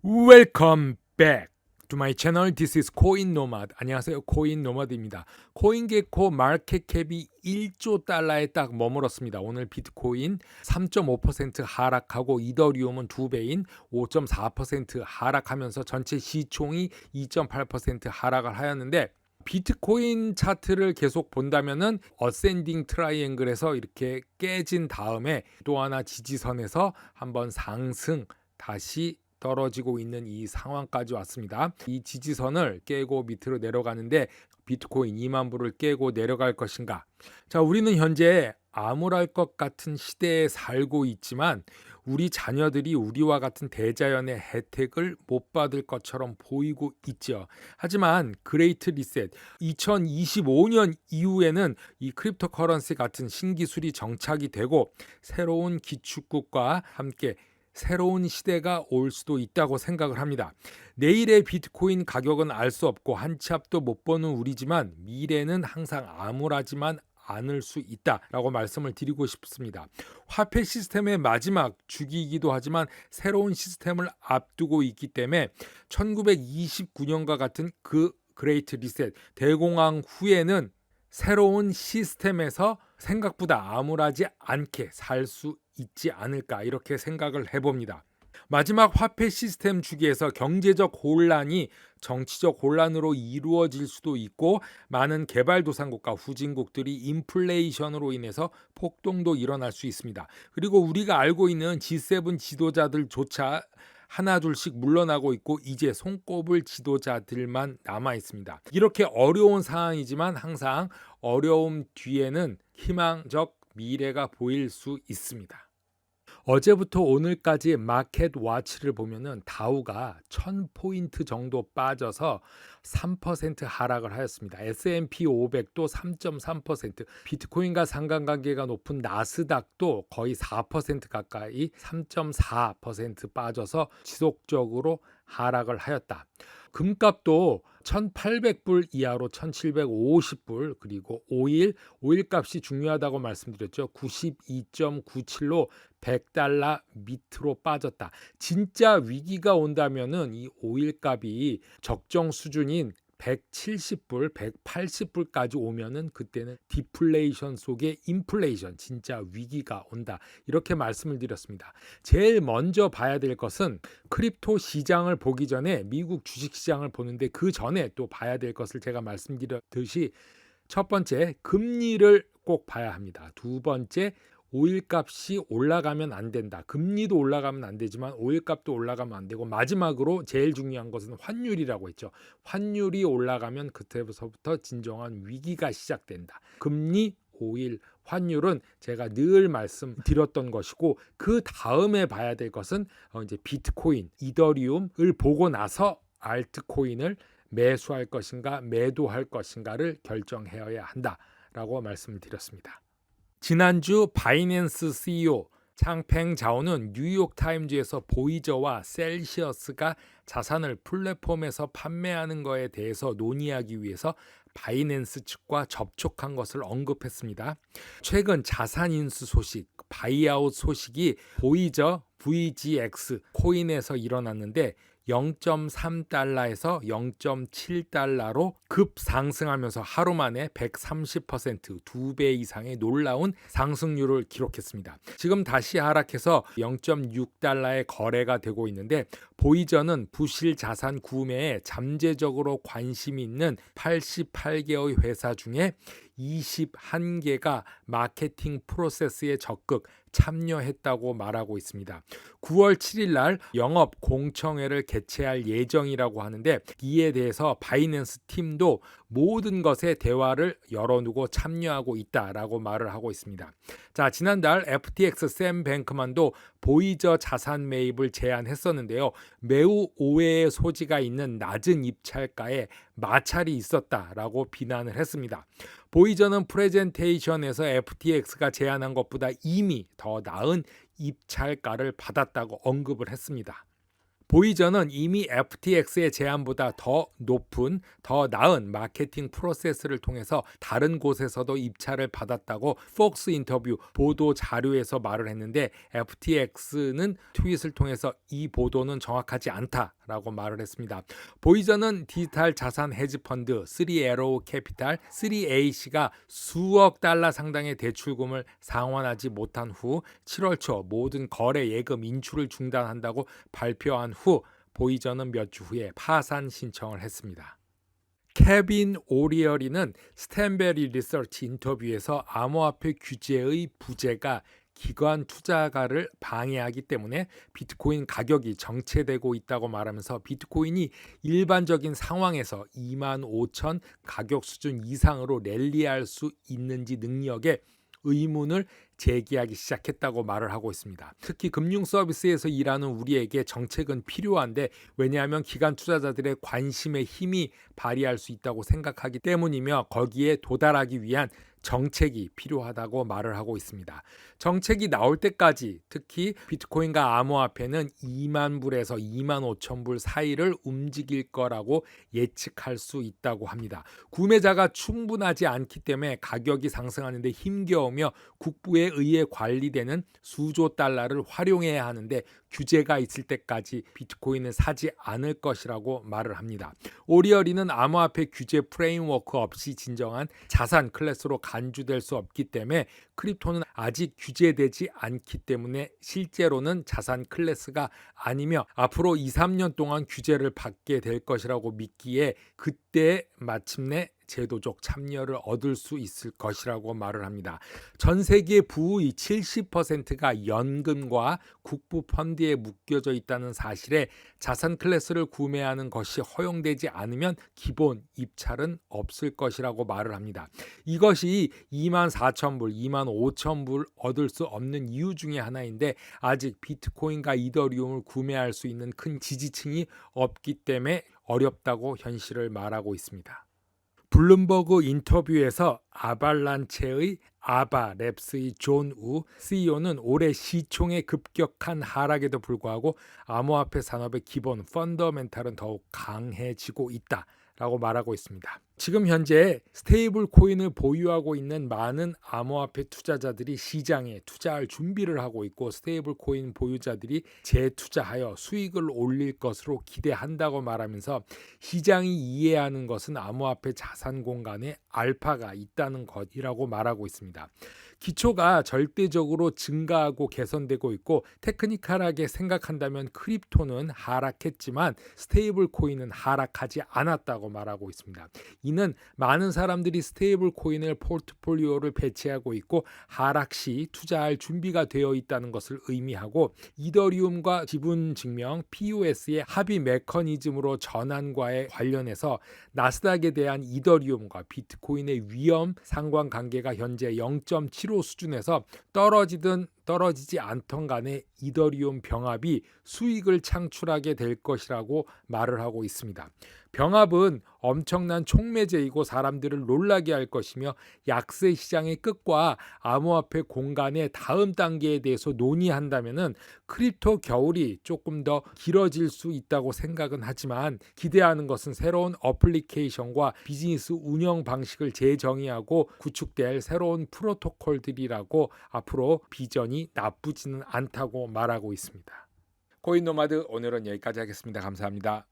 Welcome back to my channel. This is 코인 노마드. 안녕하세요. 코인 노마드입니다. 코인게코 마켓캡이 1조 달러에 딱 머물었습니다. 오늘 비트코인 3.5% 하락하고 이더리움은 2배인 5.4% 하락하면서 전체 시총이 2.8% 하락을 하였는데, 비트코인 차트를 계속 본다면은 어센딩 트라이앵글에서 이렇게 깨진 다음에 또 하나 지지선에서 한번 상승, 다시 떨어지고 있는 이 상황까지 왔습니다. 이 지지선을 깨고 밑으로 내려가는데 비트코인 2만 불을 깨고 내려갈 것인가? 자, 우리는 현재 암울할 것 같은 시대에 살고 있지만 우리 자녀들이 우리와 같은 대자연의 혜택을 못 받을 것처럼 보이고 있죠. 하지만 그레이트 리셋 2025년 이후에는 이 크립토 커런시 같은 신기술이 정착이 되고 새로운 기축국과 함께 새로운 시대가 올 수도 있다고 생각을 합니다. 내일의 비트코인 가격은 알 수 없고 한 치 앞도 못 보는 우리지만 미래는 항상 암울하지만 않을 수 있다라고 말씀을 드리고 싶습니다. 화폐 시스템의 마지막 주기이기도 하지만 새로운 시스템을 앞두고 있기 때문에 1929년과 같은 그 그레이트 리셋 대공황 후에는 새로운 시스템에서 생각보다 암울하지 않게 살 수 있지 않을까, 이렇게 생각을 해봅니다. 마지막 화폐 시스템 주기에서 경제적 혼란이 정치적 혼란으로 이루어질 수도 있고, 많은 개발도상국과 후진국들이 인플레이션으로 인해서 폭동도 일어날 수 있습니다. 그리고 우리가 알고 있는 G7 지도자들조차 하나둘씩 물러나고 있고 이제 손꼽을 지도자들만 남아 있습니다. 이렇게 어려운 상황이지만 항상 어려움 뒤에는 희망적 미래가 보일 수 있습니다. 어제부터 오늘까지 마켓 와치를 보면은 다우가 1000포인트 정도 빠져서 3% 하락을 하였습니다. S&P 500도 3.3%, 비트코인과 상관관계가 높은 나스닥도 거의 4% 가까이 3.4% 빠져서 지속적으로 하락을 하였다. 금값도 1800불 이하로 1750불, 그리고 오일 값이 중요하다고 말씀드렸죠. 92.97로 100달러 밑으로 빠졌다. 진짜 위기가 온다면은 이 오일 값이 적정 수준인 170불, 180불까지 오면은 그때는 디플레이션 속에 인플레이션, 진짜 위기가 온다, 이렇게 말씀을 드렸습니다. 제일 먼저 봐야 될 것은 크립토 시장을 보기 전에 미국 주식 시장을 보는데, 그 전에 또 봐야 될 것을 제가 말씀드렸듯이 첫 번째 금리를 꼭 봐야 합니다. 두 번째 오일 값이 올라가면 안 된다. 금리도 올라가면 안 되지만 오일 값도 올라가면 안 되고, 마지막으로 제일 중요한 것은 환율이라고 했죠. 환율이 올라가면 그때부터 진정한 위기가 시작된다. 금리, 오일, 환율은 제가 늘 말씀드렸던 것이고, 그 다음에 봐야 될 것은 이제 비트코인, 이더리움을 보고 나서 알트코인을 매수할 것인가 매도할 것인가를 결정해야 한다라고 말씀을 드렸습니다. 지난주 바이낸스 CEO 창팽 자오는 뉴욕타임즈에서 보이저와 셀시어스가 자산을 플랫폼에서 판매하는 것에 대해서 논의하기 위해서 바이낸스 측과 접촉한 것을 언급했습니다. 최근 자산 인수 소식, 바이아웃 소식이 보이저 VGX 코인에서 일어났는데 0.3달러에서 0.7달러로 급상승하면서 하루 만에 130%, 2배 이상의 놀라운 상승률을 기록했습니다. 지금 다시 하락해서 0.6달러에 거래가 되고 있는데, 보이저는 부실 자산 구매에 잠재적으로 관심이 있는 88개의 회사 중에 21개가 마케팅 프로세스에 적극 참여했다고 말하고 있습니다. 9월 7일 날 영업 공청회를 개최할 예정이라고 하는데, 이에 대해서 바이낸스 팀도 모든 것에 대화를 열어두고 참여하고 있다라고 말을 하고 있습니다. 자, 지난달 FTX 샘 뱅크만도 보이저 자산 매입을 제안했었는데요. 매우 오해의 소지가 있는 낮은 입찰가에 마찰이 있었다라고 비난을 했습니다. 보이저는 프레젠테이션에서 FTX가 제안한 것보다 이미 더 나은 입찰가를 받았다고 언급을 했습니다. 보이저는 이미 FTX의 제안보다 더 높은, 더 나은 마케팅 프로세스를 통해서 다른 곳에서도 입찰을 받았다고 폭스 인터뷰 보도 자료에서 말을 했는데, FTX는 트윗을 통해서 이 보도는 정확하지 않다라고 말을 했습니다. 보이저는 디지털 자산 헤지 펀드 3Arrow 캐피탈 3A씨가 수억 달러 상당의 대출금을 상환하지 못한 후 7월 초 모든 거래 예금 인출을 중단한다고 발표한 후 보이저는 몇 주 후에 파산 신청을 했습니다. 케빈 오리어리는 스탠베리 리서치 인터뷰에서 암호화폐 규제의 부재가 기관 투자가를 방해하기 때문에 비트코인 가격이 정체되고 있다고 말하면서, 비트코인이 일반적인 상황에서 25,000 가격 수준 이상으로 랠리할 수 있는지 능력에 의문을 제기하기 시작했다고 말을 하고 있습니다. 특히 금융 서비스에서 일하는 우리에게 정책은 필요한데, 왜냐하면 기관 투자자들의 관심에 힘이 발휘할 수 있다고 생각하기 때문이며, 거기에 도달하기 위한 정책이 필요하다고 말을 하고 있습니다. 정책이 나올 때까지 특히 비트코인과 암호화폐는 2만 불에서 2만 5천 불 사이를 움직일 거라고 예측할 수 있다고 합니다. 구매자가 충분하지 않기 때문에 가격이 상승하는데 힘겨우며 국부에 의해 관리되는 수조 달러를 활용해야 하는데, 규제가 있을 때까지 비트코인을 사지 않을 것이라고 말을 합니다. 오리어리는 암호화폐 규제 프레임워크 없이 진정한 자산 클래스로 간주될 수 없기 때문에, 크립토는 아직 규제되지 않기 때문에 실제로는 자산 클래스가 아니며 앞으로 2, 3년 동안 규제를 받게 될 것이라고 믿기에, 그때 마침내 제도적 참여를 얻을 수 있을 것이라고 말을 합니다. 전 세계 부의 70%가 연금과 국부 펀드에 묶여져 있다는 사실에 자산 클래스를 구매하는 것이 허용되지 않으면 기본 입찰은 없을 것이라고 말을 합니다. 이것이 24,000불, 25,000불 얻을 수 없는 이유 중에 하나인데, 아직 비트코인과 이더리움을 구매할 수 있는 큰 지지층이 없기 때문에 어렵다고 현실을 말하고 있습니다. 블룸버그 인터뷰에서 아발란체의 아바랩스의 존 우 CEO는 올해 시총의 급격한 하락에도 불구하고 암호화폐 산업의 기본 펀더멘탈은 더욱 강해지고 있다라고 말하고 있습니다. 지금 현재 스테이블 코인을 보유하고 있는 많은 암호화폐 투자자들이 시장에 투자할 준비를 하고 있고, 스테이블 코인 보유자들이 재투자하여 수익을 올릴 것으로 기대한다고 말하면서, 시장이 이해하는 것은 암호화폐 자산 공간에 알파가 있다는 것이라고 말하고 있습니다. 기초가 절대적으로 증가하고 개선되고 있고, 테크니컬하게 생각한다면 크립토는 하락했지만 스테이블 코인은 하락하지 않았다고 말하고 있습니다. 이는 많은 사람들이 스테이블 코인을 포트폴리오를 배치하고 있고 하락 시 투자할 준비가 되어 있다는 것을 의미하고, 이더리움과 지분 증명 POS의 합의 메커니즘으로 전환과에 관련해서 나스닥에 대한 이더리움과 비트코인의 위험 상관관계가 현재 0.75 수준에서 떨어지지 않던 간에 이더리움 병합이 수익을 창출하게 될 것이라고 말을 하고 있습니다. 병합은 엄청난 촉매제이고 사람들을 놀라게 할 것이며, 약세 시장의 끝과 암호화폐 공간의 다음 단계에 대해서 논의한다면은 크립토 겨울이 조금 더 길어질 수 있다고 생각은 하지만, 기대하는 것은 새로운 어플리케이션과 비즈니스 운영 방식을 재정의하고 구축될 새로운 프로토콜들이라고, 앞으로 비전이 나쁘지는 않다고 말하고 있습니다. 코인 노마드 오늘은 여기까지 하겠습니다. 감사합니다.